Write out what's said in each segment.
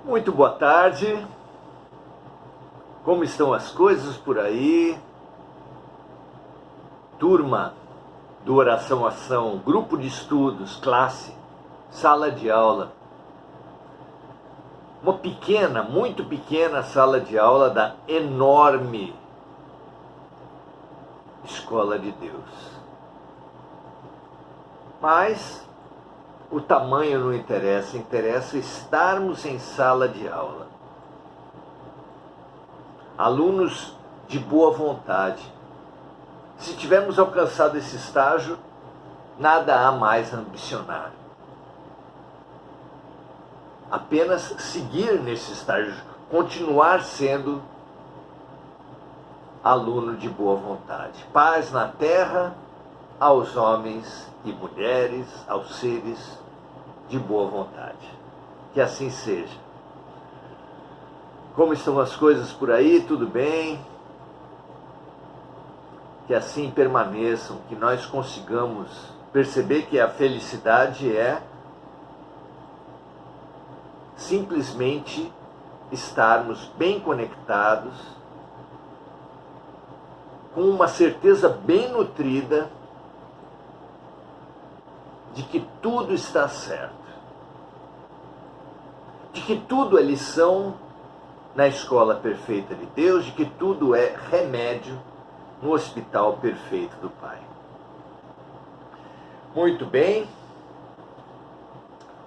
Muito boa tarde, como estão as coisas por aí? Turma do Oração Ação, grupo de estudos, classe, sala de aula. Uma pequena, muito pequena sala de aula da enorme Escola de Deus. Mas o tamanho não interessa, interessa estarmos em sala de aula. Alunos de boa vontade. Se tivermos alcançado esse estágio, nada há mais a ambicionar. Apenas seguir nesse estágio, continuar sendo aluno de boa vontade. Paz na terra aos homens e mulheres, aos seres de boa vontade. Que assim seja. Como estão as coisas por aí? Tudo bem? Que assim permaneçam, que nós consigamos perceber que a felicidade é simplesmente estarmos bem conectados, com uma certeza bem nutrida de que tudo está certo, de que tudo é lição na escola perfeita de Deus, de que tudo é remédio no hospital perfeito do Pai. Muito bem,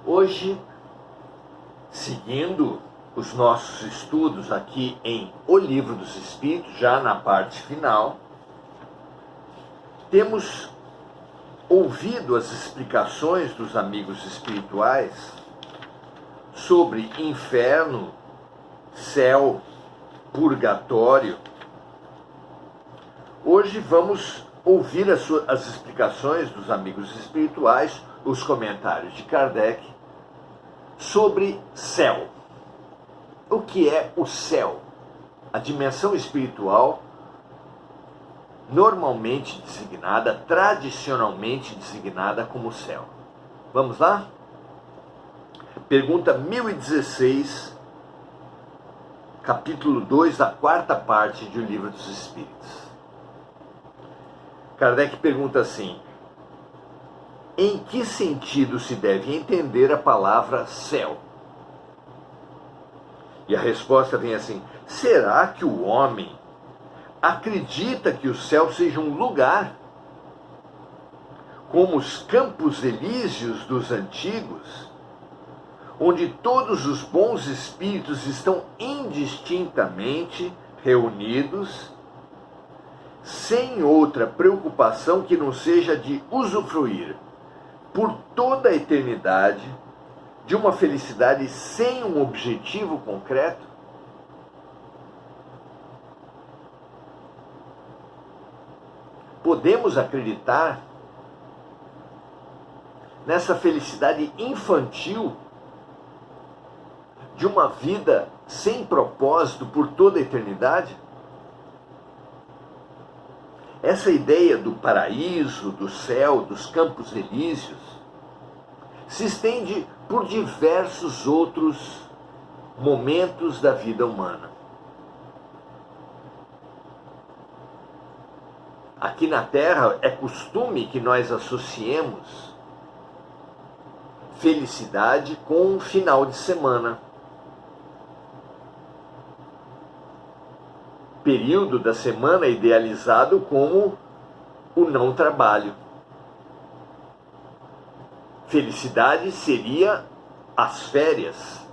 hoje, seguindo os nossos estudos aqui em O Livro dos Espíritos, já na parte final, temos ouvido as explicações dos amigos espirituais sobre inferno, céu, purgatório. Hoje vamos ouvir as explicações dos amigos espirituais, os comentários de Kardec sobre céu. O que é o céu? A dimensão espiritual normalmente designada, tradicionalmente designada como céu. Vamos lá? Pergunta 1016, capítulo 2, da quarta parte do Livro dos Espíritos. Kardec pergunta assim: em que sentido se deve entender a palavra céu? E a resposta vem assim: será que o homem acredita que o céu seja um lugar, como os campos elíseos dos antigos, onde todos os bons espíritos estão indistintamente reunidos, sem outra preocupação que não seja de usufruir, por toda a eternidade, de uma felicidade sem um objetivo concreto? Podemos acreditar nessa felicidade infantil de uma vida sem propósito por toda a eternidade? Essa ideia do paraíso, do céu, dos campos elíseos, se estende por diversos outros momentos da vida humana. Aqui na Terra é costume que nós associemos felicidade com um final de semana. Período da semana idealizado como o não trabalho. Felicidade seria as férias.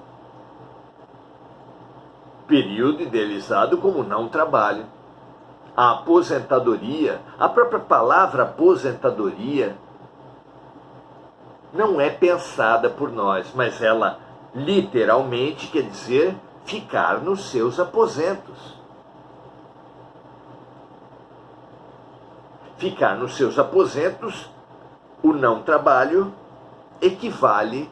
Período idealizado como não trabalho. A aposentadoria, a própria palavra aposentadoria, não é pensada por nós, mas ela literalmente quer dizer ficar nos seus aposentos. Ficar nos seus aposentos, o não trabalho, equivale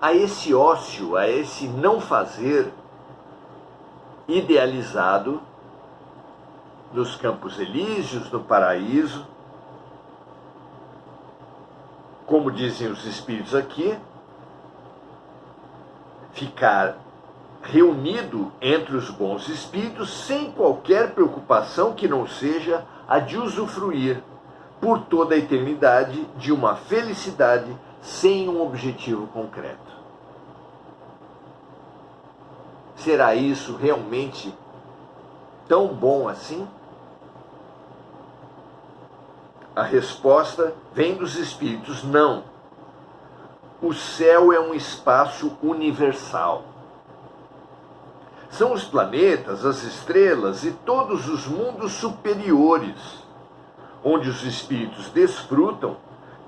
a esse ócio, a esse não fazer idealizado nos campos elíseos, no paraíso. Como dizem os espíritos aqui, ficar reunido entre os bons espíritos sem qualquer preocupação que não seja a de usufruir por toda a eternidade de uma felicidade sem um objetivo concreto. Será isso realmente tão bom assim? A resposta vem dos espíritos: não. O céu é um espaço universal. São os planetas, as estrelas e todos os mundos superiores, onde os espíritos desfrutam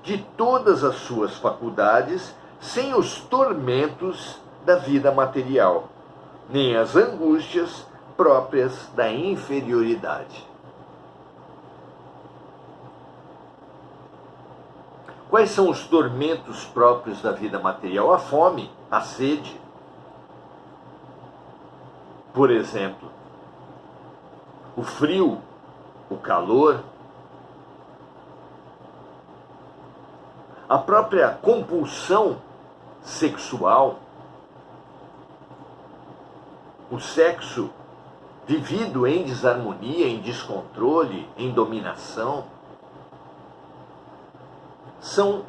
de todas as suas faculdades sem os tormentos da vida material, nem as angústias próprias da inferioridade. Quais são os tormentos próprios da vida material? A fome, a sede. Por exemplo, o frio, o calor, a própria compulsão sexual, o sexo vivido em desarmonia, em descontrole, em dominação, são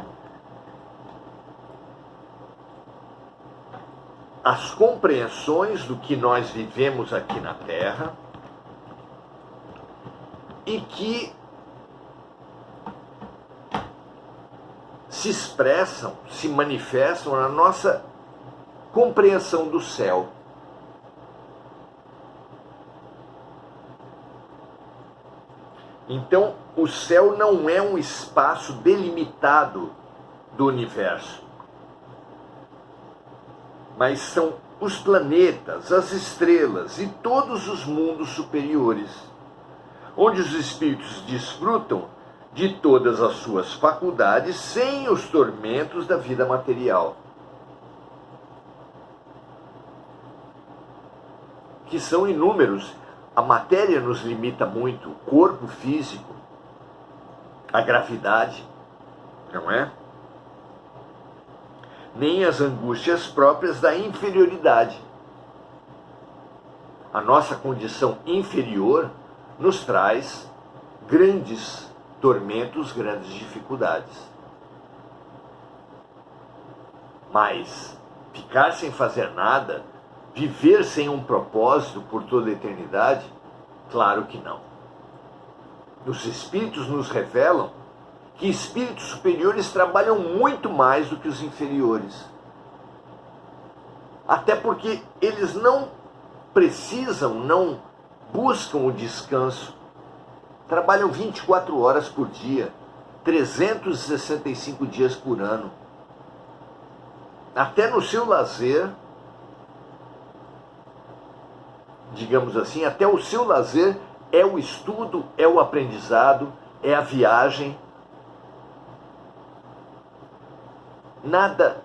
as compreensões do que nós vivemos aqui na Terra e que se expressam, se manifestam na nossa compreensão do céu. Então, o céu não é um espaço delimitado do universo, mas são os planetas, as estrelas e todos os mundos superiores, onde os espíritos desfrutam de todas as suas faculdades sem os tormentos da vida material, que são inúmeros. A matéria nos limita muito, o corpo físico, a gravidade, não é? Nem as angústias próprias da inferioridade. A nossa condição inferior nos traz grandes tormentos, grandes dificuldades. Mas ficar sem fazer nada, viver sem um propósito por toda a eternidade? Claro que não. Os espíritos nos revelam que espíritos superiores trabalham muito mais do que os inferiores. Até porque eles não precisam, não buscam o descanso. Trabalham 24 horas por dia, 365 dias por ano. Até no seu lazer, digamos assim, até o seu lazer é o estudo, é o aprendizado, é a viagem. Nada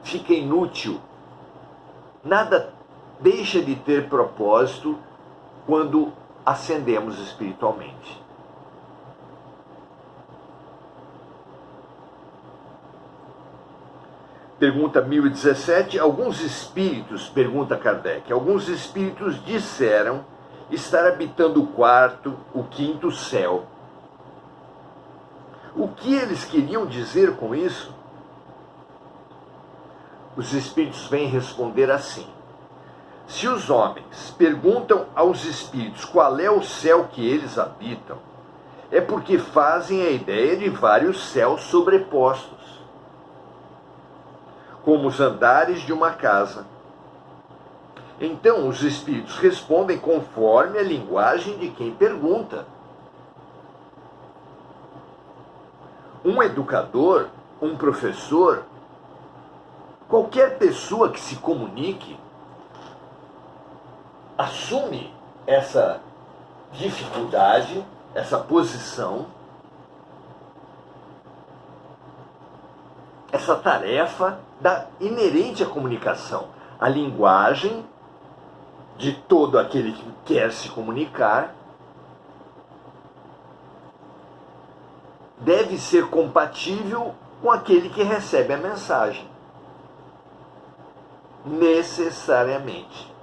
fica inútil, nada deixa de ter propósito quando ascendemos espiritualmente. Pergunta 1017, alguns espíritos, pergunta Kardec, alguns espíritos disseram estar habitando o quarto, o quinto céu. O que eles queriam dizer com isso? Os espíritos vêm responder assim: se os homens perguntam aos espíritos qual é o céu que eles habitam, é porque fazem a ideia de vários céus sobrepostos, como os andares de uma casa. Então os espíritos respondem conforme a linguagem de quem pergunta. Um educador, um professor, qualquer pessoa que se comunique, assume essa dificuldade, essa posição, essa tarefa inerente à comunicação, a linguagem de todo aquele que quer se comunicar deve ser compatível com aquele que recebe a mensagem. necessariamente.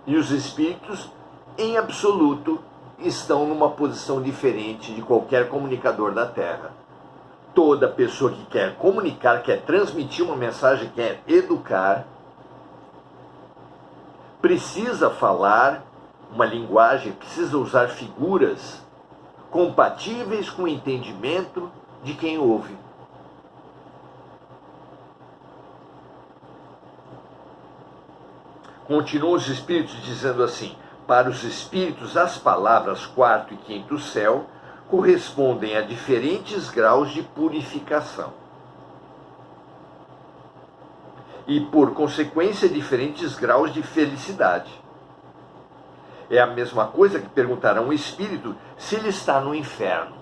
E os espíritos, em absoluto, estão numa posição diferente de qualquer comunicador da Terra. Toda pessoa que quer comunicar, quer transmitir uma mensagem, quer educar, precisa falar uma linguagem, precisa usar figuras compatíveis com o entendimento de quem ouve. Continuam os espíritos dizendo assim: para os espíritos, as palavras quarto e quinto céu correspondem a diferentes graus de purificação e, por consequência, diferentes graus de felicidade. É a mesma coisa que perguntar a um espírito se ele está no inferno.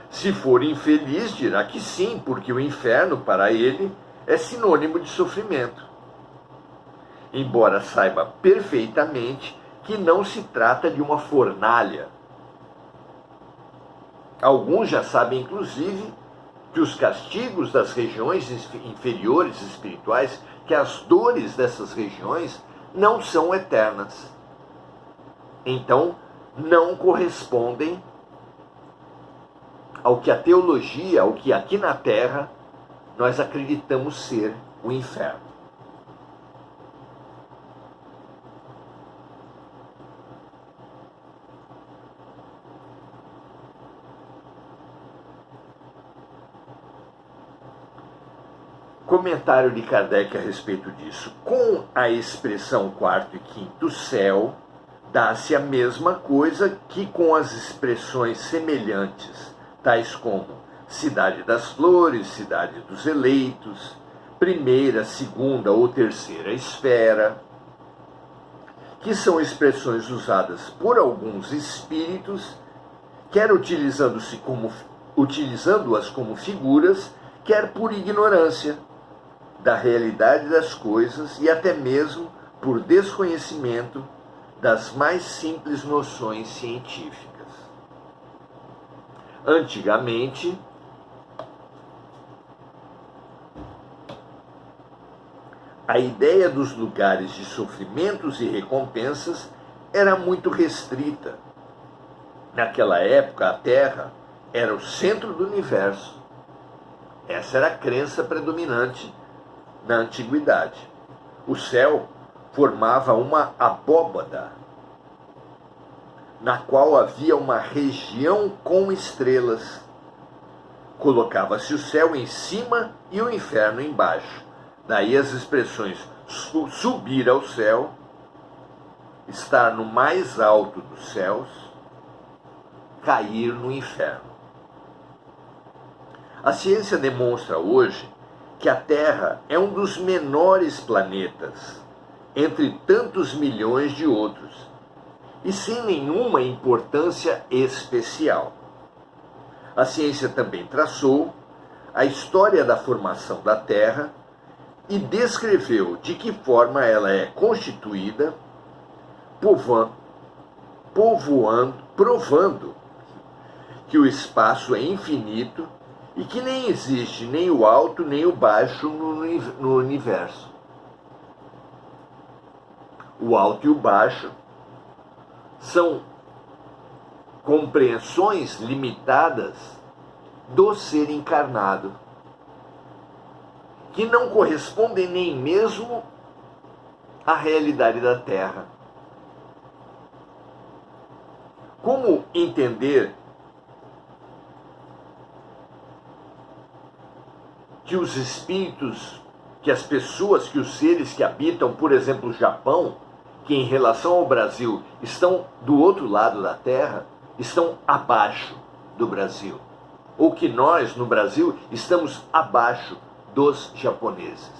Se for infeliz, dirá que sim, porque o inferno, para ele, é sinônimo de sofrimento. Embora saiba perfeitamente que não se trata de uma fornalha. Alguns já sabem, inclusive, que os castigos das regiões inferiores espirituais, que as dores dessas regiões não são eternas. Então, não correspondem ao que a teologia, ao que aqui na Terra nós acreditamos ser o inferno. Comentário de Kardec a respeito disso. Com a expressão quarto e quinto céu, dá-se a mesma coisa que com as expressões semelhantes, tais como cidade das flores, cidade dos eleitos, primeira, segunda ou terceira esfera, que são expressões usadas por alguns espíritos, quer utilizando-as como figuras, quer por ignorância da realidade das coisas e até mesmo por desconhecimento das mais simples noções científicas. Antigamente, a ideia dos lugares de sofrimentos e recompensas era muito restrita. Naquela época, a Terra era o centro do universo. Essa era a crença predominante na antiguidade. O céu formava uma abóbada, na qual havia uma região com estrelas. Colocava-se o céu em cima e o inferno embaixo. Daí as expressões subir ao céu, estar no mais alto dos céus, cair no inferno. A ciência demonstra hoje que a Terra é um dos menores planetas, entre tantos milhões de outros, e sem nenhuma importância especial. A ciência também traçou a história da formação da Terra e descreveu de que forma ela é constituída, provando que o espaço é infinito e que nem existe nem o alto nem o baixo no universo. O alto e o baixo são compreensões limitadas do ser encarnado, que não correspondem nem mesmo à realidade da Terra. Como entender que os espíritos, que as pessoas, que os seres que habitam, por exemplo, o Japão, que em relação ao Brasil estão do outro lado da Terra, estão abaixo do Brasil? Ou que nós, no Brasil, estamos abaixo dos japoneses?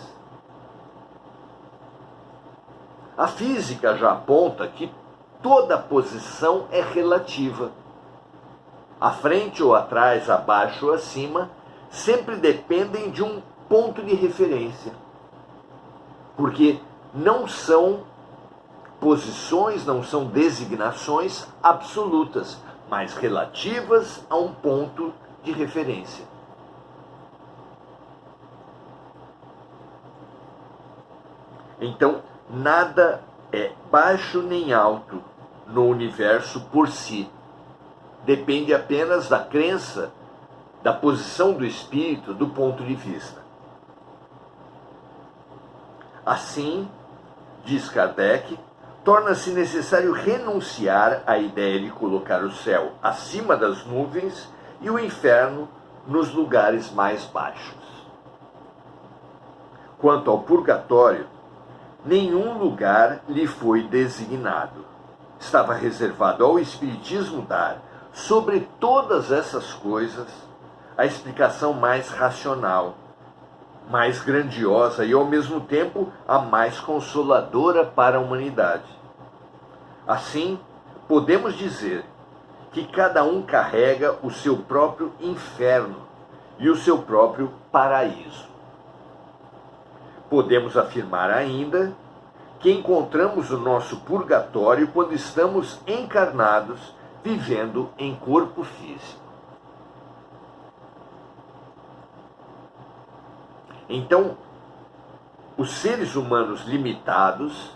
A física já aponta que toda posição é relativa. À frente ou atrás, abaixo ou acima, sempre dependem de um ponto de referência. Porque não são posições, não são designações absolutas, mas relativas a um ponto de referência. Então, nada é baixo nem alto no universo por si. Depende apenas da crença, da posição do espírito, do ponto de vista. Assim, diz Kardec, torna-se necessário renunciar à ideia de colocar o céu acima das nuvens e o inferno nos lugares mais baixos. Quanto ao purgatório, nenhum lugar lhe foi designado. Estava reservado ao Espiritismo dar, sobre todas essas coisas, a explicação mais racional, mais grandiosa e, ao mesmo tempo, a mais consoladora para a humanidade. Assim, podemos dizer que cada um carrega o seu próprio inferno e o seu próprio paraíso. Podemos afirmar ainda que encontramos o nosso purgatório quando estamos encarnados, vivendo em corpo físico. Então, os seres humanos limitados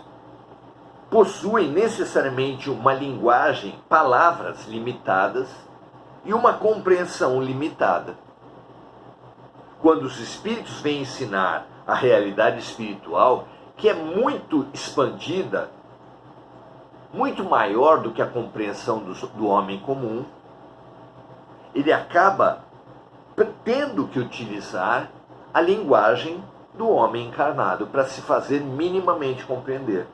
possuem necessariamente uma linguagem, palavras limitadas e uma compreensão limitada. Quando os espíritos vêm ensinar a realidade espiritual, que é muito expandida, muito maior do que a compreensão do homem comum, ele acaba tendo que utilizar a linguagem do homem encarnado para se fazer minimamente compreender.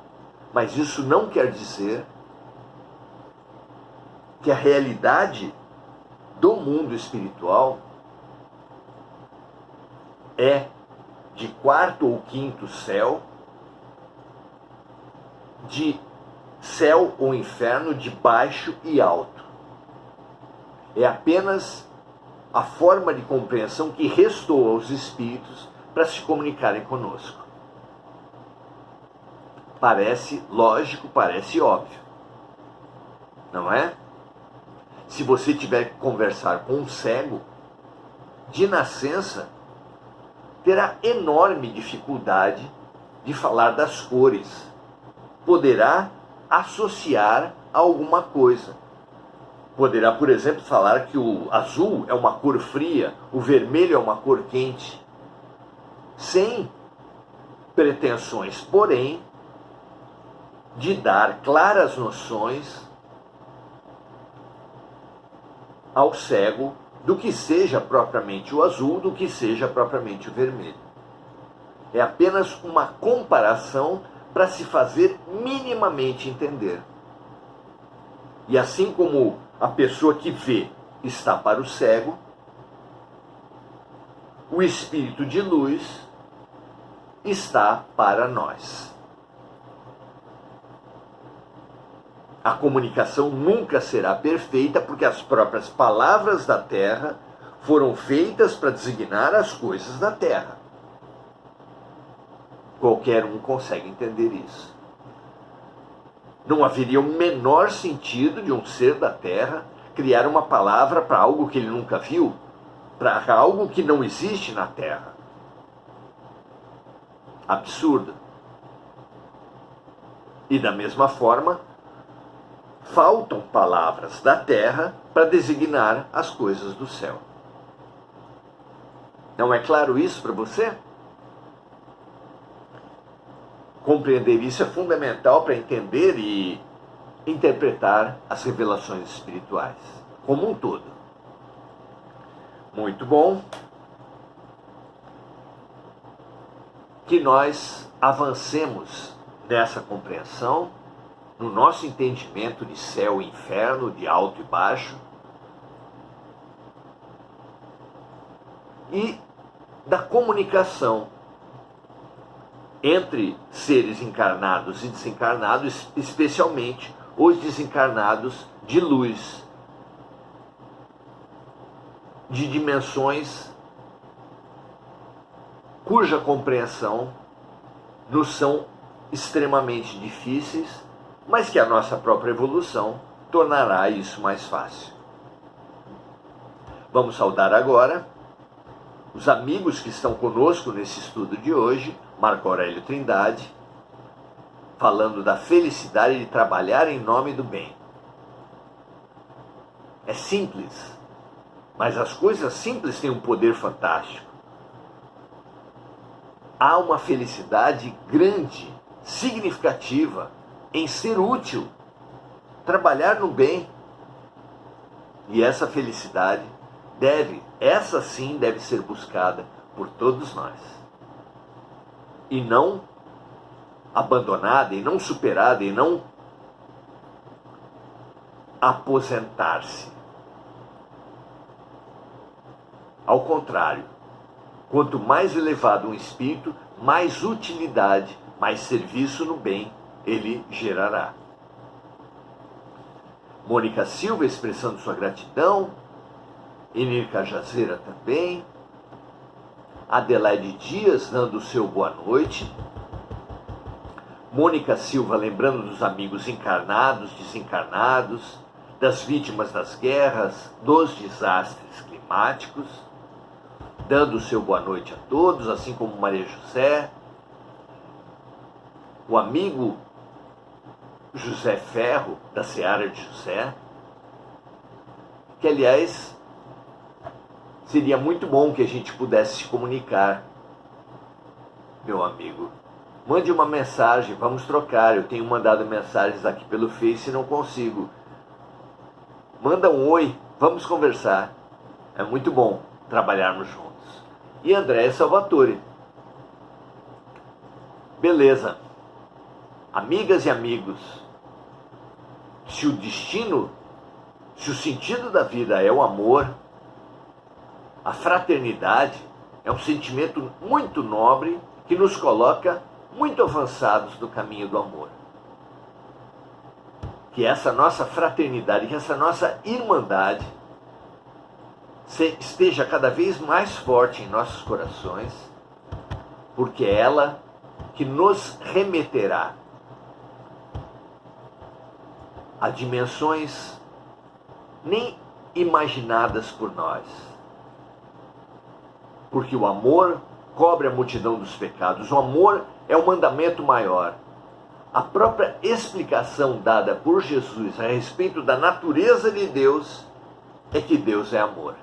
Mas isso não quer dizer que a realidade do mundo espiritual é de quarto ou quinto céu, de céu ou inferno, de baixo e alto. É apenas a forma de compreensão que restou aos espíritos para se comunicarem conosco. Parece lógico, parece óbvio, não é? Se você tiver que conversar com um cego, de nascença, terá enorme dificuldade de falar das cores. Poderá associar a alguma coisa. Poderá, por exemplo, falar que o azul é uma cor fria, o vermelho é uma cor quente, sem pretensões, porém, de dar claras noções ao cego do que seja propriamente o azul, do que seja propriamente o vermelho. É apenas uma comparação para se fazer minimamente entender. E assim como a pessoa que vê está para o cego, o espírito de luz está para nós. A comunicação nunca será perfeita porque as próprias palavras da terra foram feitas para designar as coisas da terra. Qualquer um consegue entender isso. Não haveria o menor sentido de um ser da terra criar uma palavra para algo que ele nunca viu, para algo que não existe na terra. Absurdo. E da mesma forma, faltam palavras da terra para designar as coisas do céu. Não é claro isso para você? Compreender isso é fundamental para entender e interpretar as revelações espirituais, como um todo. Muito bom. Que nós avancemos nessa compreensão, no nosso entendimento de céu e inferno, de alto e baixo, e da comunicação entre seres encarnados e desencarnados, especialmente os desencarnados de luz, de dimensões cuja compreensão nos são extremamente difíceis, mas que a nossa própria evolução tornará isso mais fácil. Vamos saudar agora os amigos que estão conosco nesse estudo de hoje, Marco Aurélio Trindade, falando da felicidade de trabalhar em nome do bem. É simples, mas as coisas simples têm um poder fantástico. Há uma felicidade grande, significativa, em ser útil, trabalhar no bem. E essa felicidade essa sim deve ser buscada por todos nós. E não abandonada, e não superada, e não aposentar-se. Ao contrário, quanto mais elevado um espírito, mais utilidade, mais serviço no bem ele gerará. Mônica Silva expressando sua gratidão, Enir Cajazeira também, Adelaide Dias dando o seu boa noite, Mônica Silva lembrando dos amigos encarnados, desencarnados, das vítimas das guerras, dos desastres climáticos, dando o seu boa noite a todos, assim como Maria José, o amigo José Ferro, da Seara de José, que aliás seria muito bom que a gente pudesse se comunicar, meu amigo. Mande uma mensagem, vamos trocar. Eu tenho mandado mensagens aqui pelo Face e não consigo. Manda um oi, vamos conversar. É muito bom trabalharmos juntos. E André Salvatore. Beleza. Amigas e amigos, se o sentido da vida é o amor, a fraternidade é um sentimento muito nobre que nos coloca muito avançados no caminho do amor. Que essa nossa fraternidade, que essa nossa irmandade esteja cada vez mais forte em nossos corações, porque é ela que nos remeterá a dimensões nem imaginadas por nós. Porque o amor cobre a multidão dos pecados. O amor é o mandamento maior. A própria explicação dada por Jesus a respeito da natureza de Deus é que Deus é amor.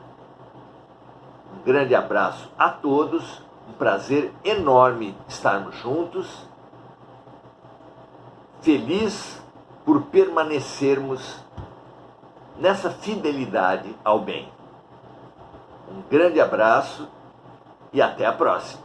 Um grande abraço a todos. Um prazer enorme estarmos juntos. Feliz por permanecermos nessa fidelidade ao bem. Um grande abraço e até a próxima.